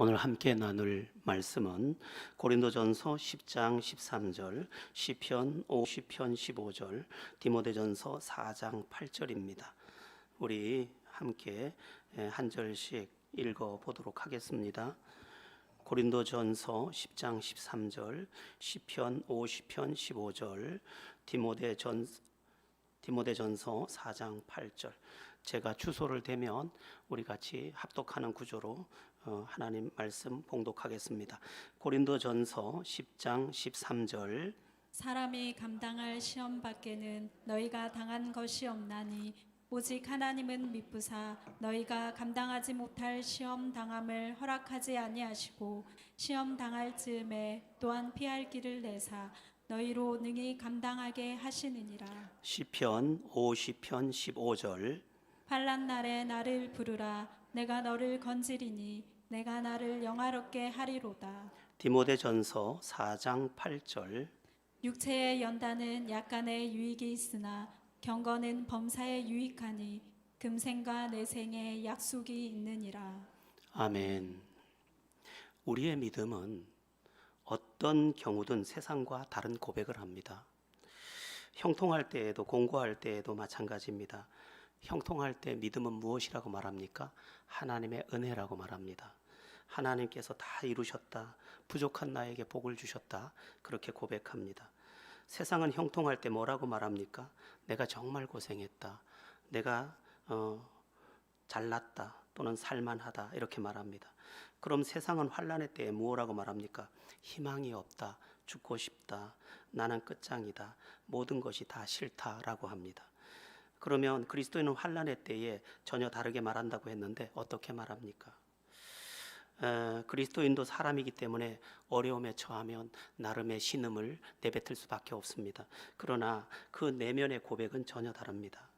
오늘 함께 나눌 말씀은 고린도전서 10장 13절, 시편 50편 15절, 디모데전서 4장 8절입니다. 우리 함께 한 절씩 읽어 보도록 하겠습니다. 고린도전서 10장 13절, 시편 50편 15절, 디모데전서 4장 8절. 제가 주소를 대면 우리 같이 합독하는 구조로 하나님 말씀 봉독하겠습니다. 고린도전서 10장 13절. 사람이 감당할 시험 밖에는 너희가 당한 것이 없나니 오직 하나님은 미쁘사 너희가 감당하지 못할 시험 당함을 허락하지 아니하시고 시험 당할 즈음에 또한 피할 길을 내사 너희로 능히 감당하게 하시느니라. 시편 50편 15절. 환난 날에 나를 부르라. 내가 너를 건지리니 내가 나를 영화롭게 하리로다. 디모데전서 4장 8절. 육체의 연단은 약간의 유익이 있으나 경건은 범사에 유익하니 금생과 내생에 약속이 있느니라. 아멘. 우리의 믿음은 어떤 경우든 세상과 다른 고백을 합니다. 형통할 때에도 공고할 때에도 마찬가지입니다. 형통할 때 믿음은 무엇이라고 말합니까? 하나님의 은혜라고 말합니다. 하나님께서 다 이루셨다. 부족한 나에게 복을 주셨다. 그렇게 고백합니다. 세상은 형통할 때 뭐라고 말합니까? 내가 정말 고생했다. 내가 잘났다. 또는 살만하다. 이렇게 말합니다. 그럼 세상은 환난의 때에 무엇라고 말합니까? 희망이 없다. 죽고 싶다. 나는 끝장이다. 모든 것이 다 싫다라고 합니다. 그러면 그리스도인은 환난의 때에 전혀 다르게 말한다고 했는데 어떻게 말합니까? 그리스도인도 사람이기 때문에 어려움에 처하면 나름의 신음을 내뱉을 수밖에 없습니다. 그러나 그 내면의 고백은 전혀 다릅니다.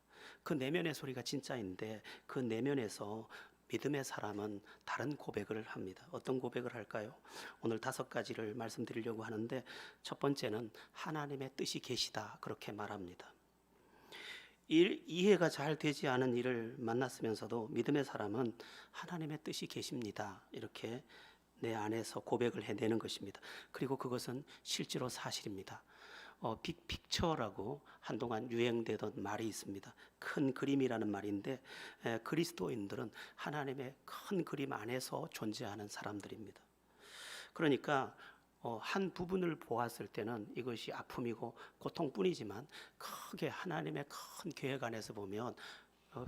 그 내면의 소리가 진짜인데 그 내면에서 믿음의 사람은 다른 고백을 합니다. 어떤 고백을 할까요? 오늘 5가지를 말씀드리려고 하는데 첫 번째는 하나님의 뜻이 계시다. 그렇게 말합니다. 이해가 잘 되지 않은 일을 만났으면서도 믿음의 사람은 하나님의 뜻이 계십니다. 이렇게 내 안에서 고백을 해내는 것입니다. 그리고 그것은 실제로 사실입니다. 빅픽처라고 한동안 유행되던 말이 있습니다. 큰 그림이라는 말인데 그리스도인들은 하나님의 큰 그림 안에서 존재하는 사람들입니다. 그러니까 한 부분을 보았을 때는 이것이 아픔이고 고통뿐이지만 크게 하나님의 큰 계획 안에서 보면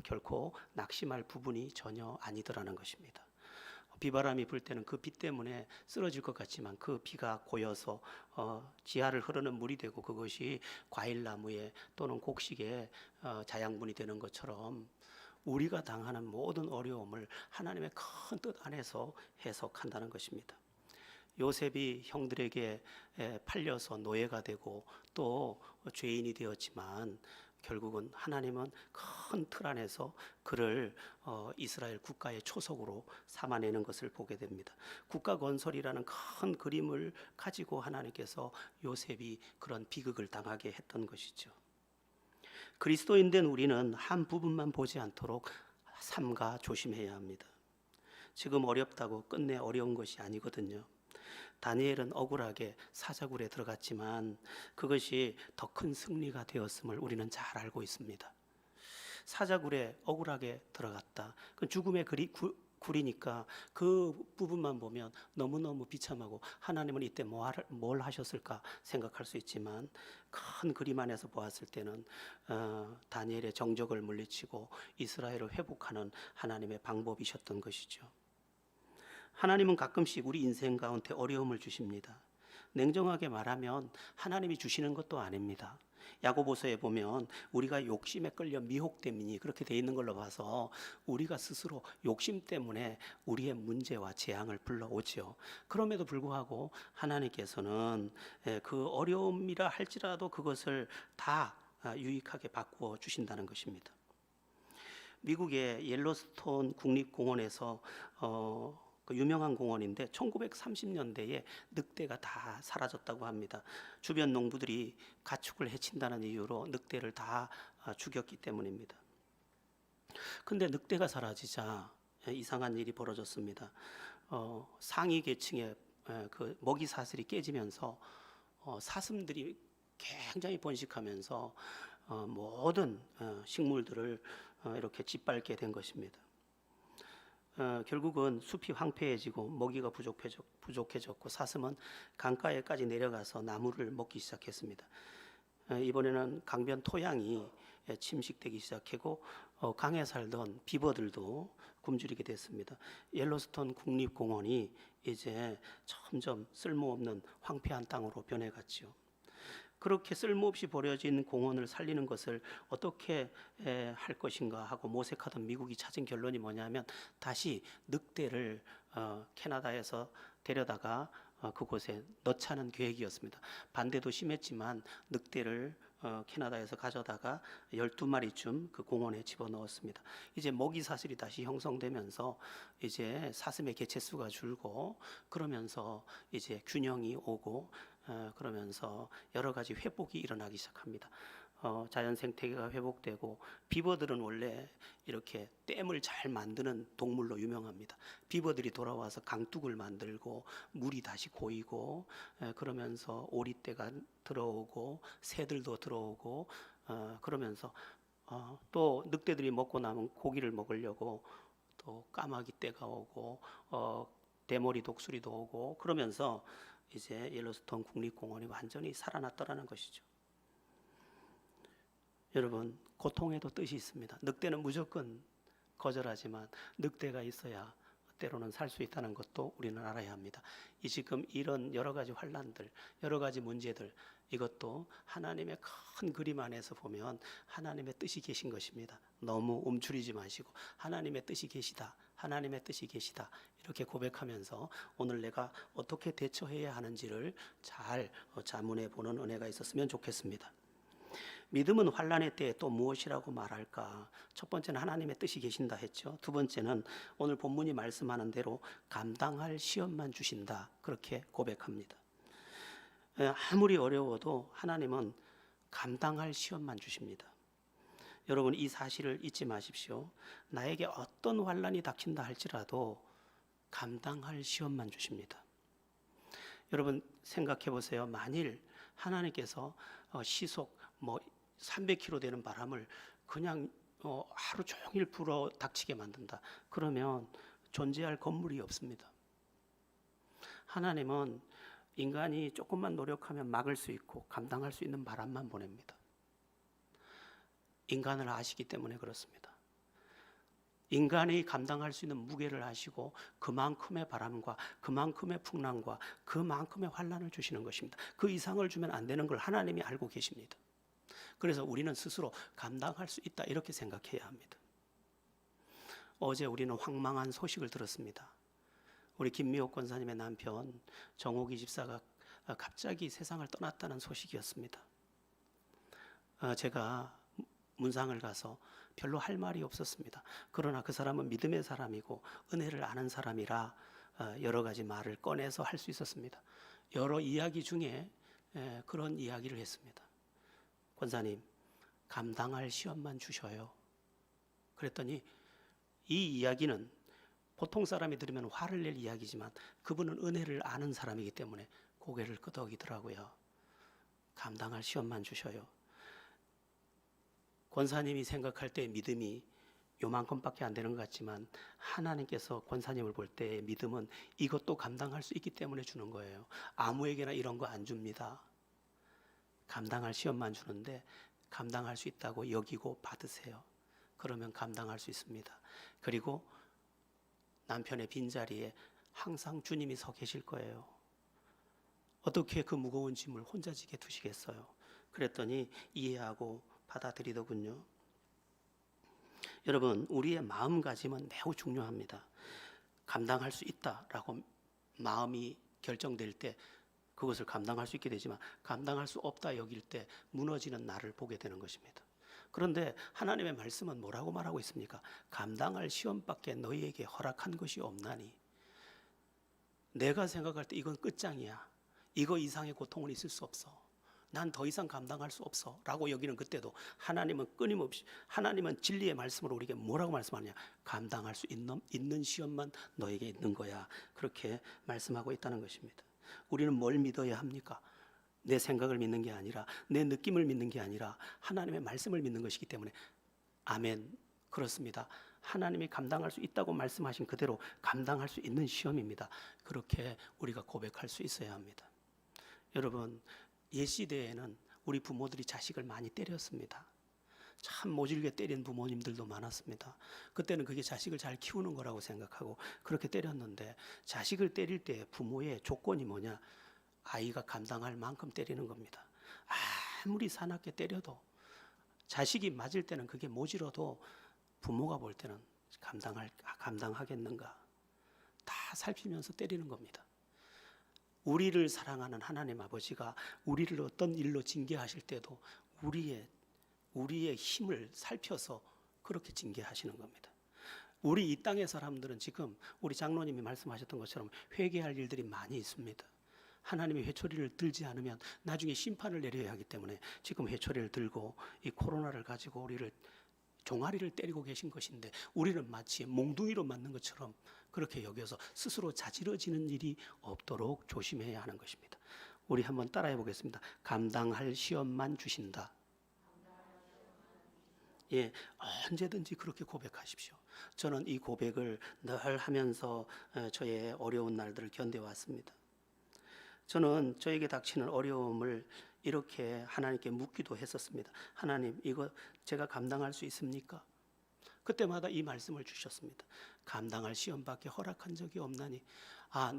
결코 낙심할 부분이 전혀 아니더라는 것입니다. 비바람이 불 때는 그 비 때문에 쓰러질 것 같지만 그 비가 고여서 지하를 흐르는 물이 되고 그것이 과일나무에 또는 곡식에 자양분이 되는 것처럼 우리가 당하는 모든 어려움을 하나님의 큰 뜻 안에서 해석한다는 것입니다. 요셉이 형들에게 팔려서 노예가 되고 또 죄인이 되었지만 결국은 하나님은 큰 틀 안에서 그를 이스라엘 국가의 초석으로 삼아내는 것을 보게 됩니다. 국가 건설이라는 큰 그림을 가지고 하나님께서 요셉이 그런 비극을 당하게 했던 것이죠. 그리스도인 된 우리는 한 부분만 보지 않도록 삼가 조심해야 합니다. 지금 어렵다고 끝내 어려운 것이 아니거든요. 다니엘은 억울하게 사자굴에 들어갔지만 그것이 더 큰 승리가 되었음을 우리는 잘 알고 있습니다. 사자굴에 억울하게 들어갔다. 그 죽음의 굴이니까 그 부분만 보면 너무너무 비참하고 하나님은 이때 뭘 하셨을까 생각할 수 있지만 큰 그림 안에서 보았을 때는 다니엘의 정적을 물리치고 이스라엘을 회복하는 하나님의 방법이셨던 것이죠. 하나님은 가끔씩 우리 인생 가운데 어려움을 주십니다. 냉정하게 말하면 하나님이 주시는 것도 아닙니다. 야고보서에 보면 우리가 욕심에 끌려 미혹됨이니 그렇게 돼 있는 걸로 봐서 우리가 스스로 욕심 때문에 우리의 문제와 재앙을 불러오지요. 그럼에도 불구하고 하나님께서는 그 어려움이라 할지라도 그것을 다 유익하게 바꾸어 주신다는 것입니다. 미국의 옐로스톤 국립공원에서 그 유명한 공원인데 1930년대에 늑대가 다 사라졌다고 합니다. 주변 농부들이 가축을 해친다는 이유로 늑대를 다 죽였기 때문입니다. 근데 늑대가 사라지자 이상한 일이 벌어졌습니다. 상위 계층의 그 먹이 사슬이 깨지면서 사슴들이 굉장히 번식하면서 모든 식물들을 이렇게 짓밟게 된 것입니다. 결국은 숲이 황폐해지고 먹이가 부족해졌고 사슴은 강가에까지 내려가서 나무를 먹기 시작했습니다. 이번에는 강변 토양이 침식되기 시작하고 강에 살던 비버들도 굶주리게 됐습니다. 옐로스톤 국립공원이 이제 점점 쓸모없는 황폐한 땅으로 변해갔죠. 그렇게 쓸모없이 버려진 공원을 살리는 것을 어떻게 할 것인가 하고 모색하던 미국이 찾은 결론이 뭐냐면 다시 늑대를 캐나다에서 데려다가 그곳에 넣자는 계획이었습니다. 반대도 심했지만 늑대를 캐나다에서 가져다가 12마리쯤 그 공원에 집어넣었습니다. 이제 먹이 사슬이 다시 형성되면서 이제 사슴의 개체수가 줄고 그러면서 이제 균형이 오고 그러면서 여러 가지 회복이 일어나기 시작합니다. 자연 생태계가 회복되고 비버들은 원래 이렇게 댐을 잘 만드는 동물로 유명합니다. 비버들이 돌아와서 강둑을 만들고 물이 다시 고이고 그러면서 오리떼가 들어오고 새들도 들어오고 그러면서 또 늑대들이 먹고 남은 고기를 먹으려고 또 까마귀 떼가 오고 대머리 독수리도 오고 그러면서 이제 옐로스톤 국립공원이 완전히 살아났더라는 것이죠. 여러분, 고통에도 뜻이 있습니다. 늑대는 무조건 거절하지만 늑대가 있어야 때로는 살 수 있다는 것도 우리는 알아야 합니다. 이 지금 이런 여러 가지 환난들, 여러 가지 문제들 이것도 하나님의 큰 그림 안에서 보면 하나님의 뜻이 계신 것입니다. 너무 움츠리지 마시고 하나님의 뜻이 계시다. 하나님의 뜻이 계시다. 이렇게 고백하면서 오늘 내가 어떻게 대처해야 하는지를 잘 자문해 보는 은혜가 있었으면 좋겠습니다. 믿음은 환난의 때에 또 무엇이라고 말할까? 첫 번째는 하나님의 뜻이 계신다 했죠. 두 번째는 오늘 본문이 말씀하는 대로 감당할 시험만 주신다. 그렇게 고백합니다. 아무리 어려워도 하나님은 감당할 시험만 주십니다. 여러분 이 사실을 잊지 마십시오. 나에게 어떤 환난이 닥친다 할지라도 감당할 시험만 주십니다. 여러분 생각해 보세요. 만일 하나님께서 시속 300km 되는 바람을 그냥 하루 종일 불어 닥치게 만든다. 그러면 존재할 건물이 없습니다. 하나님은 인간이 조금만 노력하면 막을 수 있고 감당할 수 있는 바람만 보냅니다. 인간을 아시기 때문에 그렇습니다. 인간이 감당할 수 있는 무게를 아시고 그만큼의 바람과 그만큼의 풍랑과 그만큼의 환난을 주시는 것입니다. 그 이상을 주면 안 되는 걸 하나님이 알고 계십니다. 그래서 우리는 스스로 감당할 수 있다 이렇게 생각해야 합니다. 어제 우리는 황망한 소식을 들었습니다. 우리 김미옥 권사님의 남편 정옥이 집사가 갑자기 세상을 떠났다는 소식이었습니다. 제가 문상을 가서 별로 할 말이 없었습니다. 그러나 그 사람은 믿음의 사람이고 은혜를 아는 사람이라 여러 가지 말을 꺼내서 할 수 있었습니다. 여러 이야기 중에 그런 이야기를 했습니다. 권사님, 감당할 시험만 주셔요. 그랬더니 이 이야기는 보통 사람이 들으면 화를 낼 이야기지만 그분은 은혜를 아는 사람이기 때문에 고개를 끄덕이더라고요. 감당할 시험만 주셔요. 권사님이 생각할 때 믿음이 요만큼밖에 안 되는 것 같지만 하나님께서 권사님을 볼 때 믿음은 이것도 감당할 수 있기 때문에 주는 거예요. 아무에게나 이런 거 안 줍니다. 감당할 시험만 주는데 감당할 수 있다고 여기고 받으세요. 그러면 감당할 수 있습니다. 그리고 남편의 빈자리에 항상 주님이 서 계실 거예요. 어떻게 그 무거운 짐을 혼자 지게 두시겠어요? 그랬더니 이해하고 받아들이더군요. 여러분, 우리의 마음가짐은 매우 중요합니다. 감당할 수 있다라고 마음이 결정될 때 그것을 감당할 수 있게 되지만 감당할 수 없다 여길 때 무너지는 나를 보게 되는 것입니다. 그런데 하나님의 말씀은 뭐라고 말하고 있습니까? 감당할 시험밖에 너희에게 허락한 것이 없나니. 내가 생각할 때 이건 끝장이야. 이거 이상의 고통은 있을 수 없어. 난 더 이상 감당할 수 없어 라고 여기는 그때도 하나님은 끊임없이, 하나님은 진리의 말씀으로 우리에게 뭐라고 말씀하느냐, 감당할 수 있는 시험만 너에게 있는 거야, 그렇게 말씀하고 있다는 것입니다. 우리는 뭘 믿어야 합니까? 내 생각을 믿는 게 아니라, 내 느낌을 믿는 게 아니라 하나님의 말씀을 믿는 것이기 때문에 아멘, 그렇습니다. 하나님이 감당할 수 있다고 말씀하신 그대로 감당할 수 있는 시험입니다. 그렇게 우리가 고백할 수 있어야 합니다. 여러분, 옛시대에는 우리 부모들이 자식을 많이 때렸습니다. 참 모질게 때린 부모님들도 많았습니다. 그때는 그게 자식을 잘 키우는 거라고 생각하고 그렇게 때렸는데, 자식을 때릴 때 부모의 조건이 뭐냐? 아이가 감당할 만큼 때리는 겁니다. 아무리 사납게 때려도, 자식이 맞을 때는 그게 모질어도 부모가 볼 때는 감당하겠는가? 다 살피면서 때리는 겁니다. 우리를 사랑하는 하나님 아버지가 우리를 어떤 일로 징계하실 때도 우리의 힘을 살펴서 그렇게 징계하시는 겁니다. 우리 이 땅의 사람들은 지금 우리 장로님이 말씀하셨던 것처럼 회개할 일들이 많이 있습니다. 하나님의 회초리를 들지 않으면 나중에 심판을 내려야 하기 때문에 지금 회초리를 들고 이 코로나를 가지고 우리를 종아리를 때리고 계신 것인데, 우리는 마치 몽둥이로 맞는 것처럼 그렇게 여겨서 스스로 자지러지는 일이 없도록 조심해야 하는 것입니다. 우리 한번 따라해 보겠습니다. 감당할 시험만 주신다. 예, 언제든지 그렇게 고백하십시오. 저는 이 고백을 늘 하면서 저의 어려운 날들을 견뎌왔습니다. 저는 저에게 닥치는 어려움을 이렇게 하나님께 묻기도 했었습니다. 하나님, 이거 제가 감당할 수 있습니까? 그때마다 이 말씀을 주셨습니다. 감당할 시험밖에 허락한 적이 없나니.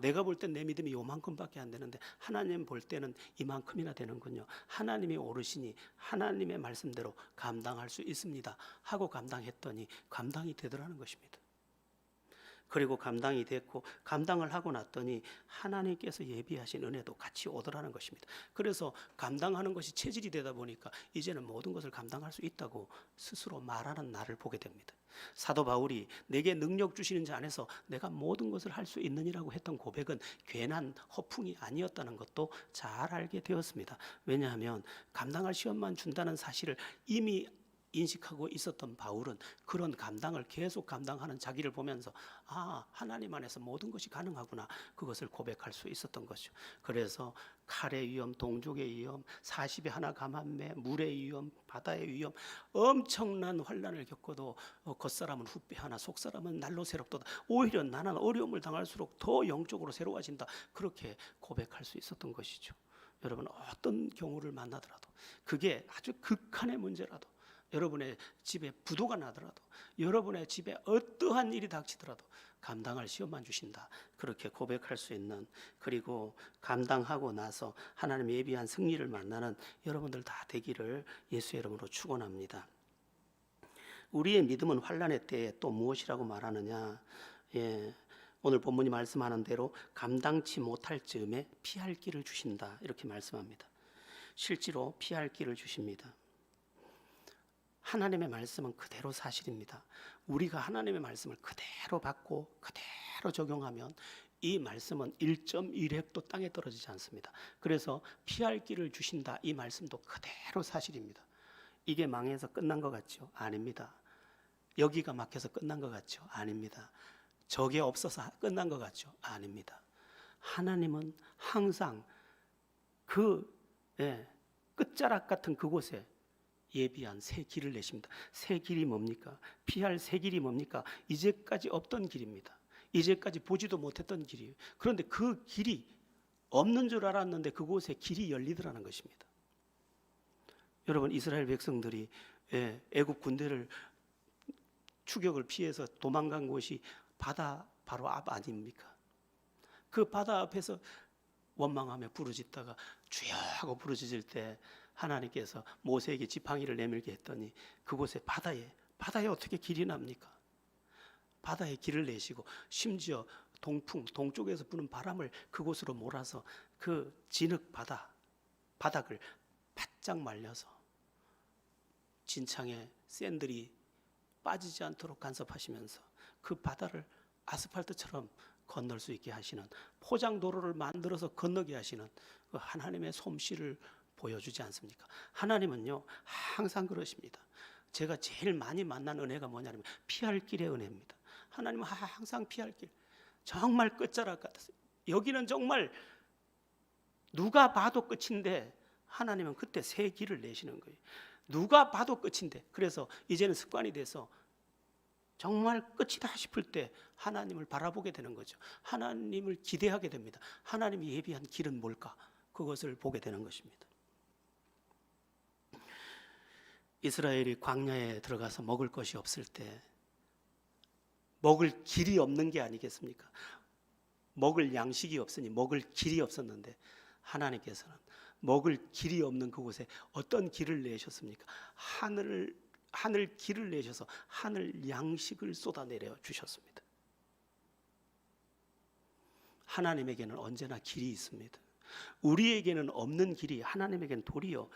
내가 볼 땐 내 믿음이 요만큼밖에 안 되는데 하나님 볼 때는 이만큼이나 되는군요. 하나님이 오르시니 하나님의 말씀대로 감당할 수 있습니다 하고 감당했더니 감당이 되더라는 것입니다. 그리고 감당이 됐고, 감당을 하고 났더니 하나님께서 예비하신 은혜도 같이 오더라는 것입니다. 그래서 감당하는 것이 체질이 되다 보니까 이제는 모든 것을 감당할 수 있다고 스스로 말하는 나를 보게 됩니다. 사도 바울이 내게 능력 주시는 자 안에서 내가 모든 것을 할 수 있느니라고 했던 고백은 괜한 허풍이 아니었다는 것도 잘 알게 되었습니다. 왜냐하면 감당할 시험만 준다는 사실을 이미 인식하고 있었던 바울은 그런 감당을 계속 감당하는 자기를 보면서 하나님 안에서 모든 것이 가능하구나, 그것을 고백할 수 있었던 것이죠. 그래서 칼의 위험, 동족의 위험, 40에 하나 감한매, 물의 위험, 바다의 위험, 엄청난 환난을 겪어도 겉사람은 후패하나 속사람은 날로 새롭도다. 오히려 나는 어려움을 당할수록 더 영적으로 새로워진다, 그렇게 고백할 수 있었던 것이죠. 여러분, 어떤 경우를 만나더라도, 그게 아주 극한의 문제라도, 여러분의 집에 부도가 나더라도, 여러분의 집에 어떠한 일이 닥치더라도 감당할 시험만 주신다, 그렇게 고백할 수 있는, 그리고 감당하고 나서 하나님 예비한 승리를 만나는 여러분들 다 되기를 예수의 이름으로 축원합니다. 우리의 믿음은 환난의 때에 또 무엇이라고 말하느냐? 오늘 본문이 말씀하는 대로 감당치 못할 즈음에 피할 길을 주신다, 이렇게 말씀합니다. 실제로 피할 길을 주십니다. 하나님의 말씀은 그대로 사실입니다. 우리가 하나님의 말씀을 그대로 받고 그대로 적용하면 이 말씀은 1.1획도 땅에 떨어지지 않습니다. 그래서 피할 길을 주신다, 이 말씀도 그대로 사실입니다. 이게 망해서 끝난 것 같죠? 아닙니다. 여기가 막혀서 끝난 것 같죠? 아닙니다. 저게 없어서 끝난 것 같죠? 아닙니다. 하나님은 항상 끝자락 같은 그곳에 예비한 새 길을 내십니다. 새 길이 뭡니까? 피할 새 길이 뭡니까? 이제까지 없던 길입니다. 이제까지 보지도 못했던 길이에요. 그런데 그 길이 없는 줄 알았는데 그곳에 길이 열리더라는 것입니다. 여러분, 이스라엘 백성들이 애굽 군대를 추격을 피해서 도망간 곳이 바다 바로 앞 아닙니까? 그 바다 앞에서 원망하며 부르짖다가 주여 하고 부르짖을 때 하나님께서 모세에게 지팡이를 내밀게 했더니 그곳에 바다에 어떻게 길이 납니까? 바다에 길을 내시고 심지어 동쪽에서 부는 바람을 그곳으로 몰아서 그 진흙 바닥을 바짝 말려서 진창에 샌들이 빠지지 않도록 간섭하시면서 그 바다를 아스팔트처럼 건널 수 있게 하시는, 포장도로를 만들어서 건너게 하시는 그 하나님의 솜씨를 보여주지 않습니까? 하나님은요 항상 그러십니다. 제가 제일 많이 만난 은혜가 뭐냐면 피할 길의 은혜입니다. 하나님은 항상 피할 길, 정말 끝자락 같았어요. 여기는 정말 누가 봐도 끝인데 하나님은 그때 새 길을 내시는 거예요. 누가 봐도 끝인데, 그래서 이제는 습관이 돼서 정말 끝이다 싶을 때 하나님을 바라보게 되는 거죠. 하나님을 기대하게 됩니다. 하나님이 예비한 길은 뭘까? 그것을 보게 되는 것입니다. 이스라엘이 광야에 들어가서 먹을 것이 없을 때 먹을 길이 없는 게 아니겠습니까? 먹을 양식이 없으니 먹을 길이 없었는데 하나님께서는 먹을 길이 없는 그곳에 어떤 길을 내셨습니까? 하늘 길을 내셔서 하늘 양식을 쏟아내려 주셨습니다. 하나님에게는 언제나 길이 있습니다. 우리에게는 없는 길이 하나님에게는 도리어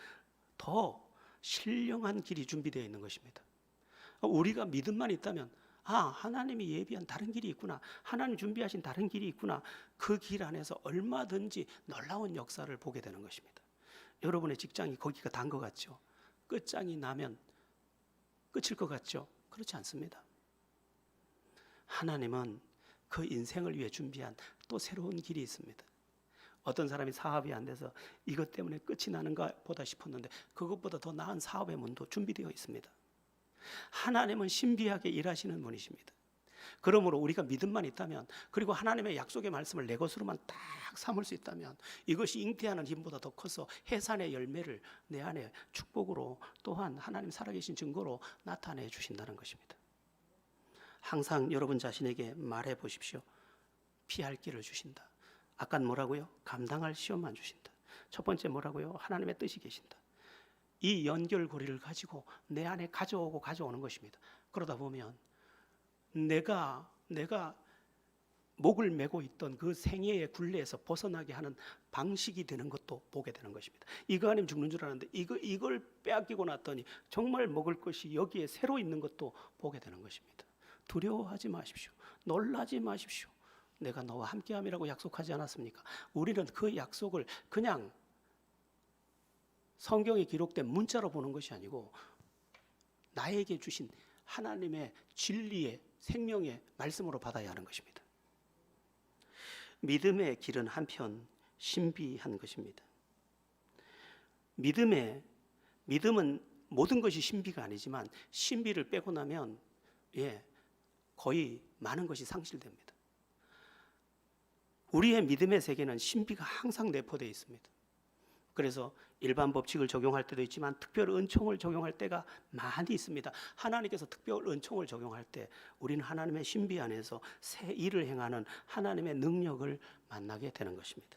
더 신령한 길이 준비되어 있는 것입니다. 우리가 믿음만 있다면 하나님이 예비한 다른 길이 있구나, 하나님 준비하신 다른 길이 있구나, 그 길 안에서 얼마든지 놀라운 역사를 보게 되는 것입니다. 여러분의 직장이 거기가 단 것 같죠? 끝장이 나면 끝일 것 같죠? 그렇지 않습니다. 하나님은 그 인생을 위해 준비한 또 새로운 길이 있습니다. 어떤 사람이 사업이 안 돼서 이것 때문에 끝이 나는가 보다 싶었는데 그것보다 더 나은 사업의 문도 준비되어 있습니다. 하나님은 신비하게 일하시는 분이십니다. 그러므로 우리가 믿음만 있다면, 그리고 하나님의 약속의 말씀을 내 것으로만 딱 삼을 수 있다면 이것이 잉태하는 힘보다 더 커서 해산의 열매를 내 안에 축복으로, 또한 하나님 살아계신 증거로 나타내 주신다는 것입니다. 항상 여러분 자신에게 말해 보십시오. 피할 길을 주신다. 아까 뭐라고요? 감당할 시험만 주신다. 첫 번째 뭐라고요? 하나님의 뜻이 계신다. 이 연결고리를 가지고 내 안에 가져오는 것입니다. 그러다 보면 내가 목을 메고 있던 그 생애의 굴레에서 벗어나게 하는 방식이 되는 것도 보게 되는 것입니다. 이거 아니면 죽는 줄 알았는데 이걸 빼앗기고 났더니 정말 먹을 것이 여기에 새로 있는 것도 보게 되는 것입니다. 두려워하지 마십시오. 놀라지 마십시오. 내가 너와 함께함이라고 약속하지 않았습니까? 우리는 그 약속을 그냥 성경에 기록된 문자로 보는 것이 아니고 나에게 주신 하나님의 진리의 생명의 말씀으로 받아야 하는 것입니다. 믿음의 길은 한편 신비한 것입니다. 믿음은 모든 것이 신비가 아니지만 신비를 빼고 나면 거의 많은 것이 상실됩니다. 우리의 믿음의 세계는 신비가 항상 내포되어 있습니다. 그래서 일반 법칙을 적용할 때도 있지만 특별 은총을 적용할 때가 많이 있습니다. 하나님께서 특별 은총을 적용할 때 우리는 하나님의 신비 안에서 새 일을 행하는 하나님의 능력을 만나게 되는 것입니다.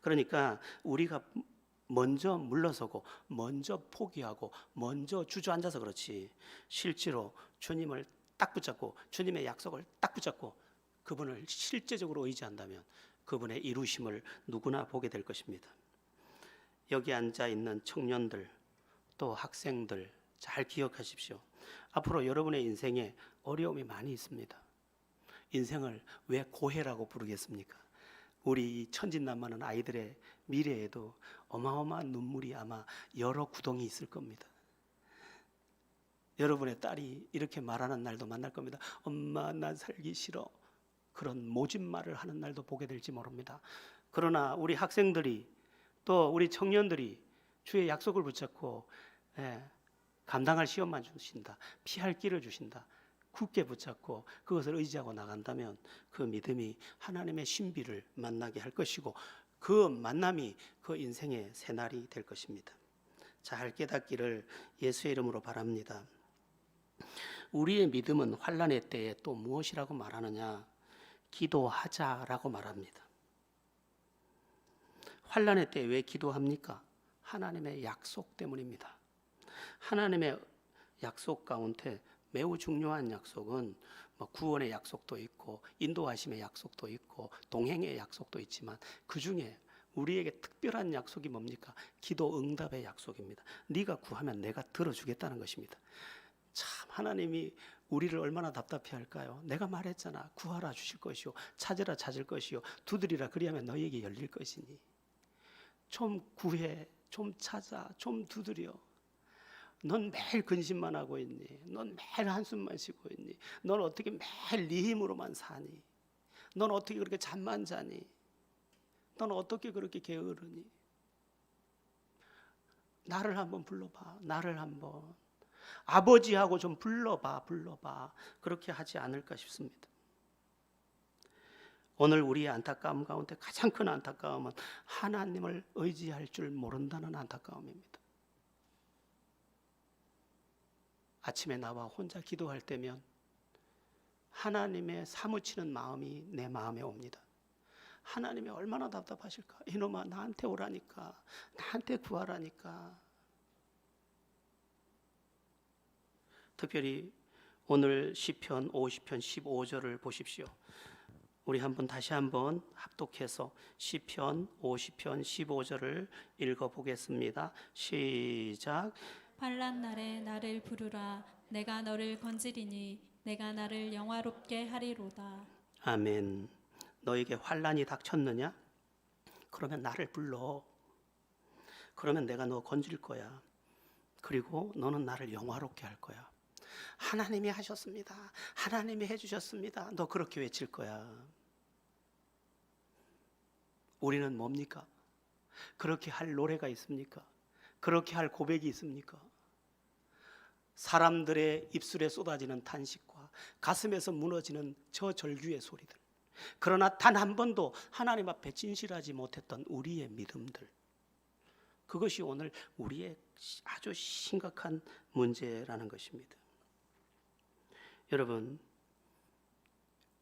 그러니까 우리가 먼저 물러서고 먼저 포기하고 먼저 주저앉아서 그렇지, 실제로 주님을 딱 붙잡고 주님의 약속을 딱 붙잡고 그분을 실제적으로 의지한다면 그분의 이루심을 누구나 보게 될 것입니다. 여기 앉아 있는 청년들, 또 학생들 잘 기억하십시오. 앞으로 여러분의 인생에 어려움이 많이 있습니다. 인생을 왜 고해라고 부르겠습니까? 우리 천진난만한 아이들의 미래에도 어마어마한 눈물이 아마 여러 구덩이 있을 겁니다. 여러분의 딸이 이렇게 말하는 날도 만날 겁니다. 엄마, 난 살기 싫어. 그런 모진 말을 하는 날도 보게 될지 모릅니다. 그러나 우리 학생들이, 또 우리 청년들이 주의 약속을 붙잡고 감당할 시험만 주신다, 피할 길을 주신다, 굳게 붙잡고 그것을 의지하고 나간다면 그 믿음이 하나님의 신비를 만나게 할 것이고 그 만남이 그 인생의 새날이 될 것입니다. 잘 깨닫기를 예수의 이름으로 바랍니다. 우리의 믿음은 환난의 때에 또 무엇이라고 말하느냐? 기도하자라고 말합니다. 환난의 때 왜 기도합니까? 하나님의 약속 때문입니다. 하나님의 약속 가운데 매우 중요한 약속은 구원의 약속도 있고 인도하심의 약속도 있고 동행의 약속도 있지만 그 중에 우리에게 특별한 약속이 뭡니까? 기도 응답의 약속입니다. 네가 구하면 내가 들어주겠다는 것입니다. 참 하나님이 우리를 얼마나 답답해 할까요? 내가 말했잖아. 구하라 주실 것이요, 찾으라 찾을 것이요, 두드리라 그리하면 너희에게 열릴 것이니. 좀 구해, 좀 찾아, 좀 두드려. 넌 매일 근심만 하고 있니? 넌 매일 한숨만 쉬고 있니? 넌 어떻게 매일 네 힘으로만 사니? 넌 어떻게 그렇게 잠만 자니? 넌 어떻게 그렇게 게으르니? 나를 한번 불러봐. 나를 한번. 아버지하고 좀 불러봐. 그렇게 하지 않을까 싶습니다. 오늘 우리의 안타까움 가운데 가장 큰 안타까움은 하나님을 의지할 줄 모른다는 안타까움입니다. 아침에 나와 혼자 기도할 때면 하나님의 사무치는 마음이 내 마음에 옵니다. 하나님이 얼마나 답답하실까? 이놈아, 나한테 오라니까, 나한테 구하라니까. 특별히 오늘 시편 50편 15절을 보십시오. 우리 다시 한번 합독해서 시편 50편 15절을 읽어보겠습니다. 시작. 환난 날에 나를 부르라. 내가 너를 건지리니 내가 나를 영화롭게 하리로다. 아멘. 너에게 환난이 닥쳤느냐? 그러면 나를 불러. 그러면 내가 너 건질 거야. 그리고 너는 나를 영화롭게 할 거야. 하나님이 하셨습니다. 하나님이 해주셨습니다. 너 그렇게 외칠 거야. 우리는 뭡니까? 그렇게 할 노래가 있습니까? 그렇게 할 고백이 있습니까? 사람들의 입술에 쏟아지는 탄식과 가슴에서 무너지는 저 절규의 소리들. 그러나 단 한 번도 하나님 앞에 진실하지 못했던 우리의 믿음들. 그것이 오늘 우리의 아주 심각한 문제라는 것입니다. 여러분,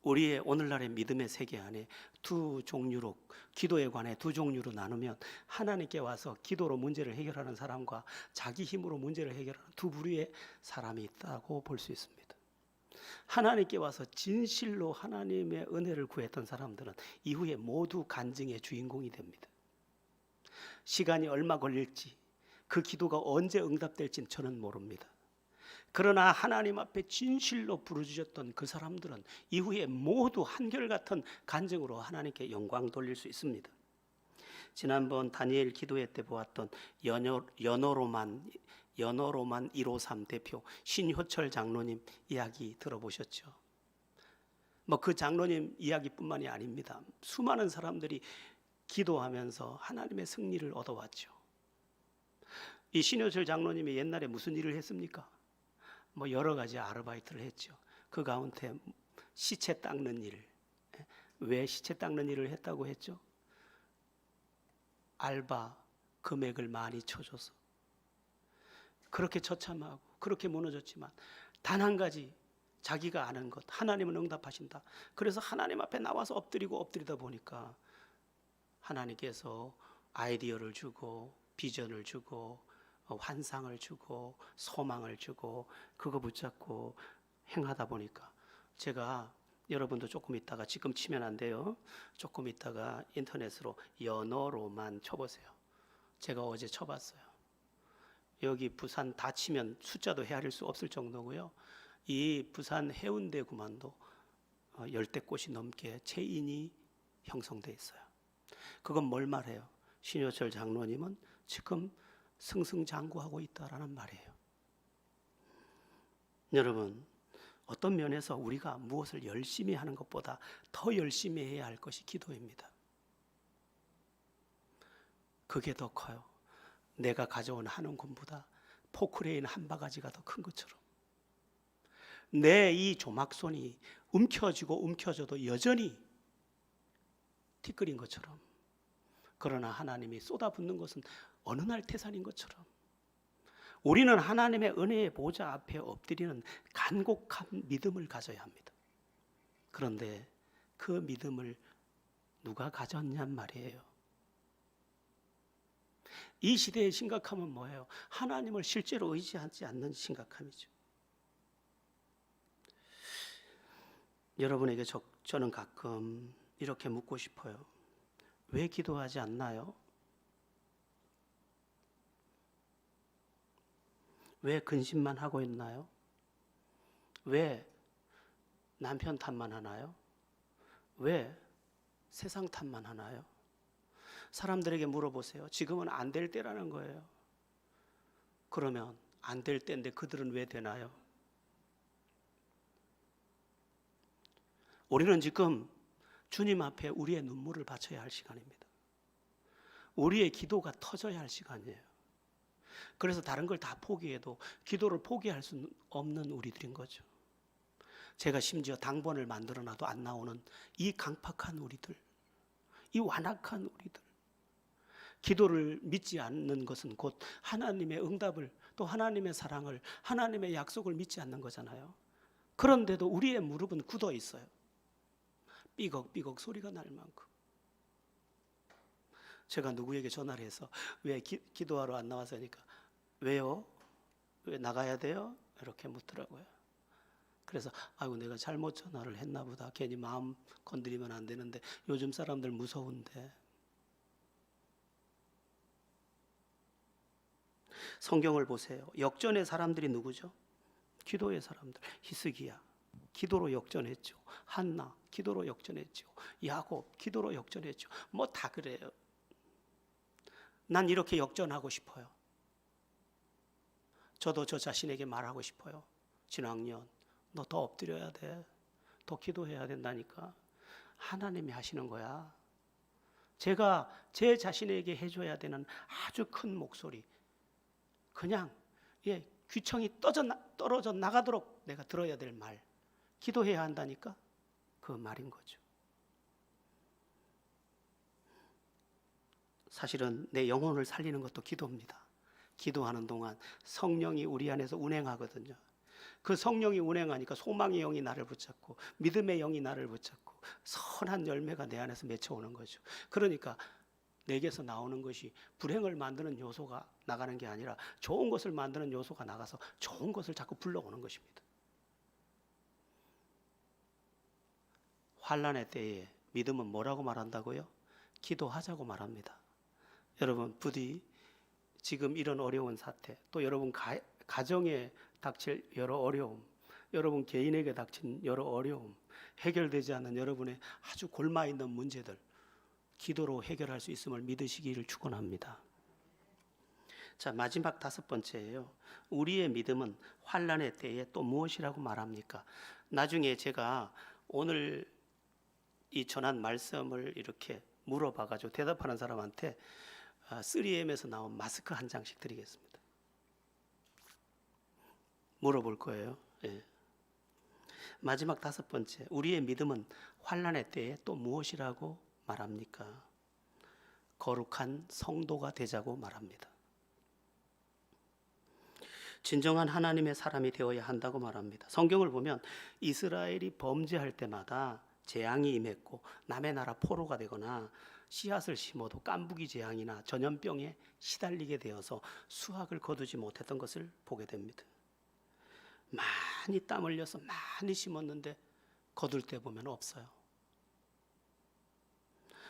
우리의 오늘날의 믿음의 세계 안에 두 종류로, 기도에 관해 두 종류로 나누면 하나님께 와서 기도로 문제를 해결하는 사람과 자기 힘으로 문제를 해결하는 두 부류의 사람이 있다고 볼 수 있습니다. 하나님께 와서 진실로 하나님의 은혜를 구했던 사람들은 이후에 모두 간증의 주인공이 됩니다. 시간이 얼마 걸릴지, 그 기도가 언제 응답될지는 저는 모릅니다. 그러나 하나님 앞에 진실로 부르짖었던 그 사람들은 이후에 모두 한결같은 간증으로 하나님께 영광 돌릴 수 있습니다. 지난번 다니엘 기도회 때 보았던 연어로만 153 대표 신효철 장로님 이야기 들어보셨죠? 그 장로님 이야기뿐만이 아닙니다. 수많은 사람들이 기도하면서 하나님의 승리를 얻어왔죠. 이 신효철 장로님이 옛날에 무슨 일을 했습니까? 여러 가지 아르바이트를 했죠. 그 가운데 시체 닦는 일. 왜 시체 닦는 일을 했다고 했죠? 알바 금액을 많이 쳐줘서. 그렇게 처참하고 그렇게 무너졌지만 단 한 가지 자기가 아는 것, 하나님은 응답하신다. 그래서 하나님 앞에 나와서 엎드리다 보니까 하나님께서 아이디어를 주고 비전을 주고 환상을 주고 소망을 주고 그거 붙잡고 행하다 보니까 제가 여러분도 조금 있다가, 지금 치면 안 돼요. 조금 있다가 인터넷으로 연어로만 쳐보세요. 제가 어제 쳐봤어요. 여기 부산 다 치면 숫자도 헤아릴 수 없을 정도고요. 이 부산 해운대 구만도 10대 곳이 넘게 체인이 형성돼 있어요. 그건 뭘 말해요? 신효철 장로님은 지금 승승장구하고 있다라는 말이에요. 여러분, 어떤 면에서 우리가 무엇을 열심히 하는 것보다 더 열심히 해야 할 것이 기도입니다. 그게 더 커요. 내가 가져온 한 움큼보다 포크레인 한 바가지가 더 큰 것처럼, 내 이 조막손이 움켜쥐고 움켜져도 여전히 티끌인 것처럼, 그러나 하나님이 쏟아붓는 것은 어느 날 태산인 것처럼 우리는 하나님의 은혜의 보좌 앞에 엎드리는 간곡한 믿음을 가져야 합니다. 그런데 그 믿음을 누가 가졌냔 말이에요. 이 시대의 심각함은 뭐예요? 하나님을 실제로 의지하지 않는 심각함이죠. 여러분에게 저는 가끔 이렇게 묻고 싶어요. 왜 기도하지 않나요? 왜 근심만 하고 있나요? 왜 남편 탓만 하나요? 왜 세상 탓만 하나요? 사람들에게 물어보세요. 지금은 안 될 때라는 거예요. 그러면 안 될 때인데 그들은 왜 되나요? 우리는 지금 주님 앞에 우리의 눈물을 바쳐야 할 시간입니다. 우리의 기도가 터져야 할 시간이에요. 그래서 다른 걸 다 포기해도 기도를 포기할 수 없는 우리들인 거죠. 제가 심지어 당번을 만들어놔도 안 나오는 이 강팍한 우리들, 이 완악한 우리들, 기도를 믿지 않는 것은 곧 하나님의 응답을, 또 하나님의 사랑을, 하나님의 약속을 믿지 않는 거잖아요. 그런데도 우리의 무릎은 굳어 있어요. 삐걱삐걱 소리가 날 만큼. 제가 누구에게 전화를 해서 왜 기도하러 안 나와서 하니까 왜요? 왜 나가야 돼요? 이렇게 묻더라고요. 그래서 아이고 내가 잘못 전화를 했나 보다. 괜히 마음 건드리면 안 되는데 요즘 사람들 무서운데. 성경을 보세요. 역전의 사람들이 누구죠? 기도의 사람들. 히스기야 기도로 역전했죠. 한나 기도로 역전했죠. 야곱 기도로 역전했죠. 뭐 다 그래요. 난 이렇게 역전하고 싶어요. 저도 저 자신에게 말하고 싶어요. 진학년 너 더 엎드려야 돼. 더 기도해야 된다니까. 하나님이 하시는 거야. 제가 제 자신에게 해줘야 되는 아주 큰 목소리, 그냥 귀청이 떨어져 나가도록 내가 들어야 될 말, 기도해야 한다니까. 그 말인 거죠. 사실은 내 영혼을 살리는 것도 기도입니다. 기도하는 동안 성령이 우리 안에서 운행하거든요. 그 성령이 운행하니까 소망의 영이 나를 붙잡고 믿음의 영이 나를 붙잡고 선한 열매가 내 안에서 맺혀오는 거죠. 그러니까 내게서 나오는 것이 불행을 만드는 요소가 나가는 게 아니라 좋은 것을 만드는 요소가 나가서 좋은 것을 자꾸 불러오는 것입니다. 환난의 때에 믿음은 뭐라고 말한다고요? 기도하자고 말합니다. 여러분 부디 지금 이런 어려운 사태, 또 여러분 가정에 닥칠 여러 어려움, 여러분 개인에게 닥친 여러 어려움, 해결되지 않는 여러분의 아주 골마있는 문제들 기도로 해결할 수 있음을 믿으시기를 축원합니다. 자, 마지막 5번째예요. 우리의 믿음은 환난의 때에 또 무엇이라고 말합니까? 나중에 제가 오늘 이 전한 말씀을 이렇게 물어봐가지고 대답하는 사람한테 3M에서 나온 마스크 한 장씩 드리겠습니다. 물어볼 거예요. 예. 마지막 5번째, 우리의 믿음은 환난의 때에 또 무엇이라고 말합니까? 거룩한 성도가 되자고 말합니다. 진정한 하나님의 사람이 되어야 한다고 말합니다. 성경을 보면 이스라엘이 범죄할 때마다 재앙이 임했고 남의 나라 포로가 되거나 씨앗을 심어도 깐부기 재앙이나 전염병에 시달리게 되어서 수확을 거두지 못했던 것을 보게 됩니다. 많이 땀 흘려서 많이 심었는데 거둘 때 보면 없어요.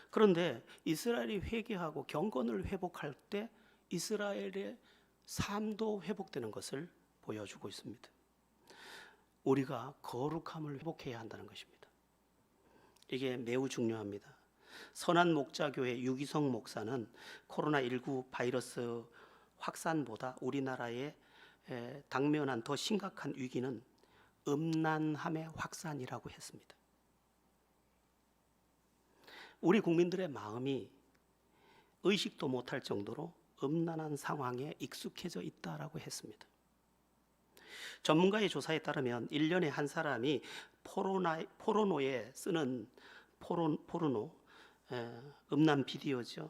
그런데 이스라엘이 회개하고 경건을 회복할 때 이스라엘의 삶도 회복되는 것을 보여주고 있습니다. 우리가 거룩함을 회복해야 한다는 것입니다. 이게 매우 중요합니다. 선한 목자교회 유기성 목사는 코로나19 바이러스 확산보다 우리나라에 당면한 더 심각한 위기는 음란함의 확산이라고 했습니다. 우리 국민들의 마음이 의식도 못할 정도로 음란한 상황에 익숙해져 있다라고 했습니다. 전문가의 조사에 따르면 1년에 한 사람이 포르노에 쓰는 포르노 음란 비디오죠.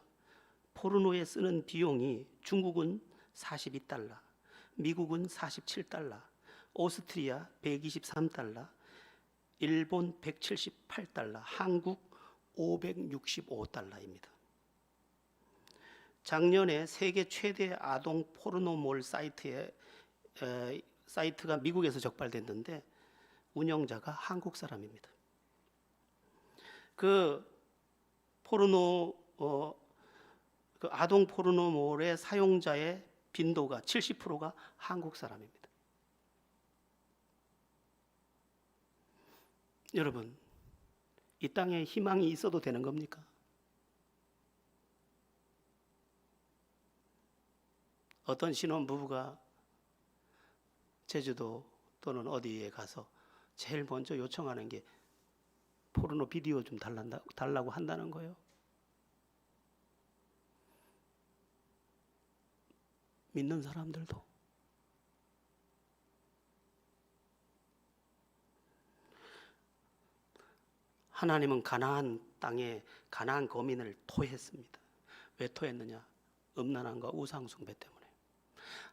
포르노에 쓰는 비용이 중국은 42달러, 미국은 47달러, 오스트리아 123달러, 일본 178달러, 한국 565달러입니다. 작년에 세계 최대 아동 포르노몰 사이트가 미국에서 적발됐는데 운영자가 한국 사람입니다. 그 아동 포르노몰의 사용자의 빈도가 70%가 한국 사람입니다. 여러분, 이 땅에 희망이 있어도 되는 겁니까? 어떤 신혼부부가 제주도 또는 어디에 가서 제일 먼저 요청하는 게 포르노 비디오 좀 달라고 한다는 거예요. 믿는 사람들도. 하나님은 가나안 땅에 가나안 거민을 토했습니다. 왜 토했느냐? 음란함과 우상숭배 때문에.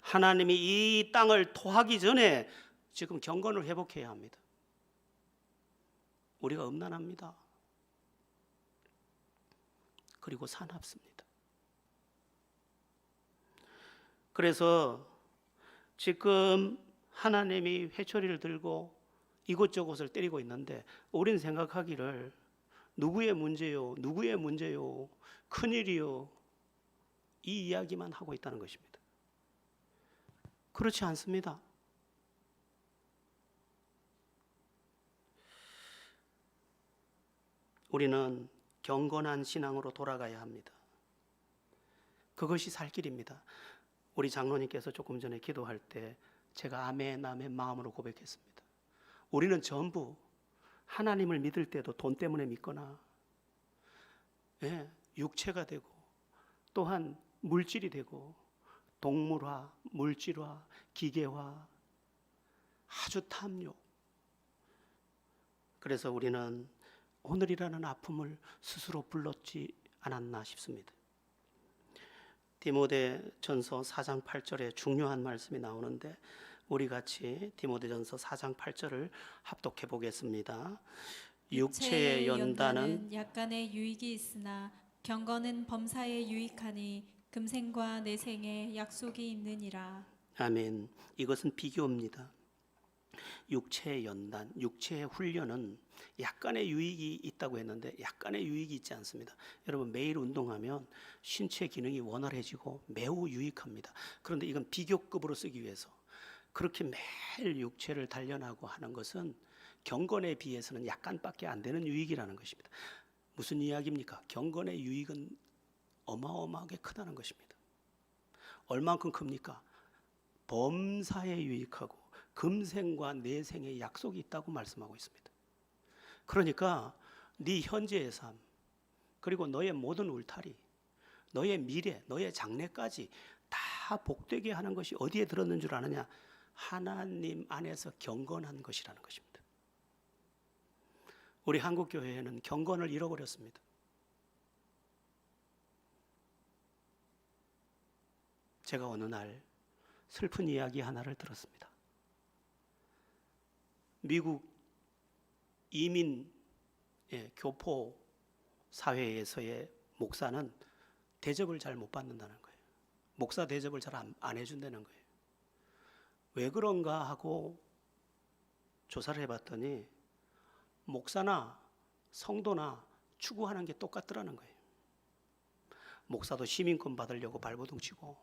하나님이 이 땅을 토하기 전에 지금 경건을 회복해야 합니다. 우리가 음란합니다. 그리고 사납습니다. 그래서 지금 하나님이 회초리를 들고 이곳저곳을 때리고 있는데 우리는 생각하기를 누구의 문제요? 누구의 문제요? 큰일이요? 이 이야기만 하고 있다는 것입니다. 그렇지 않습니다. 우리는 경건한 신앙으로 돌아가야 합니다. 그것이 살 길입니다. 우리 장로님께서 조금 전에 기도할 때 제가 아멘 아멘 마음으로 고백했습니다. 우리는 전부 하나님을 믿을 때도 돈 때문에 믿거나 육체가 되고 또한 물질이 되고 동물화, 물질화, 기계화, 아주 탐욕. 그래서 우리는 오늘이라는 아픔을 스스로 불렀지 않았나 싶습니다. 디모데전서 4장 8절에 중요한 말씀이 나오는데 우리 같이 디모데전서 4장 8절을 합독해 보겠습니다. 육체의 연단은 약간의 유익이 있으나 경건은 범사에 유익하니 금생과 내생에 약속이 있느니라. 아멘. 이것은 비교입니다. 육체의 연단, 육체의 훈련은 약간의 유익이 있다고 했는데 약간의 유익이 있지 않습니다. 여러분 매일 운동하면 신체 기능이 원활해지고 매우 유익합니다. 그런데 이건 비교급으로 쓰기 위해서 그렇게 매일 육체를 단련하고 하는 것은 경건에 비해서는 약간밖에 안 되는 유익이라는 것입니다. 무슨 이야기입니까? 경건의 유익은 어마어마하게 크다는 것입니다. 얼만큼 큽니까? 범사에 유익하고 금생과 내생의 약속이 있다고 말씀하고 있습니다. 그러니까 네 현재의 삶 그리고 너의 모든 울타리 너의 미래 너의 장래까지 다 복되게 하는 것이 어디에 들었는 줄 아느냐? 하나님 안에서 경건한 것이라는 것입니다. 우리 한국교회는 경건을 잃어버렸습니다. 제가 어느 날 슬픈 이야기 하나를 들었습니다. 미국 이민 교포 사회에서의 목사는 대접을 잘 못 받는다는 거예요. 목사 대접을 잘 안 해준다는 거예요. 왜 그런가 하고 조사를 해봤더니 목사나 성도나 추구하는 게 똑같더라는 거예요. 목사도 시민권 받으려고 발버둥 치고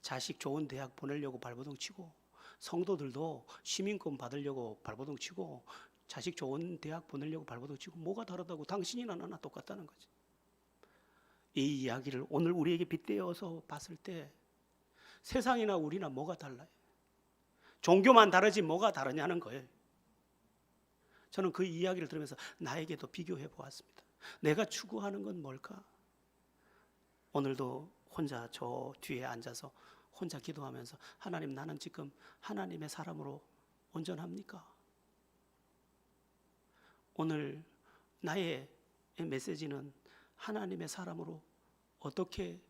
자식 좋은 대학 보내려고 발버둥 치고 성도들도 시민권 받으려고 발버둥 치고 자식 좋은 대학 보내려고 발버둥 치고 뭐가 다르다고 당신이나 나나 똑같다는 거지. 이 이야기를 오늘 우리에게 빗대어서 봤을 때 세상이나 우리나 뭐가 달라요? 종교만 다르지 뭐가 다르냐는 거예요. 저는 그 이야기를 들으면서 나에게도 비교해 보았습니다. 내가 추구하는 건 뭘까? 오늘도 혼자 저 뒤에 앉아서 혼자 기도하면서 하나님 나는 지금 하나님의 사람으로 온전합니까? 오늘 나의 메시지는 하나님의 사람으로 어떻게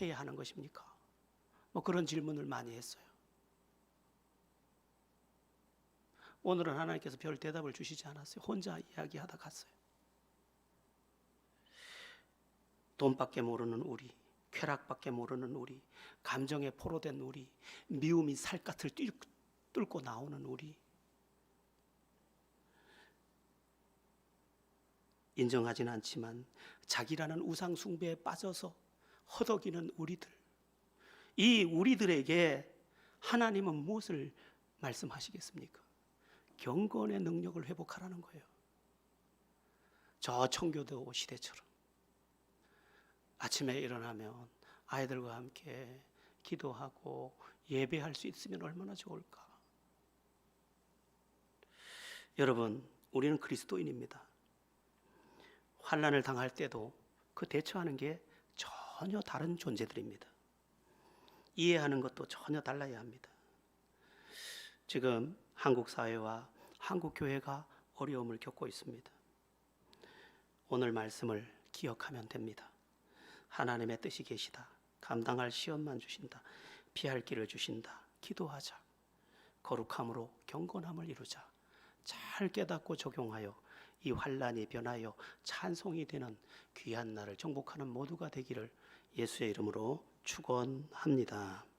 해야 하는 것입니까? 뭐 그런 질문을 많이 했어요. 오늘은 하나님께서 별 대답을 주시지 않았어요. 혼자 이야기하다 갔어요. 돈밖에 모르는 우리, 쾌락밖에 모르는 우리, 감정에 포로된 우리, 미움이 살갗을 뚫고 나오는 우리, 인정하지는 않지만 자기라는 우상 숭배에 빠져서 허덕이는 우리들, 이 우리들에게 하나님은 무엇을 말씀하시겠습니까? 경건의 능력을 회복하라는 거예요. 저 청교도 시대처럼 아침에 일어나면 아이들과 함께 기도하고 예배할 수 있으면 얼마나 좋을까. 여러분, 우리는 그리스도인입니다. 환난을 당할 때도 그 대처하는 게 전혀 다른 존재들입니다. 이해하는 것도 전혀 달라야 합니다. 지금 한국 사회와 한국 교회가 어려움을 겪고 있습니다. 오늘 말씀을 기억하면 됩니다. 하나님의 뜻이 계시다. 감당할 시험만 주신다. 피할 길을 주신다. 기도하자. 거룩함으로 경건함을 이루자. 잘 깨닫고 적용하여 이 환난이 변하여 찬송이 되는 귀한 날을 정복하는 모두가 되기를 예수의 이름으로 축원합니다.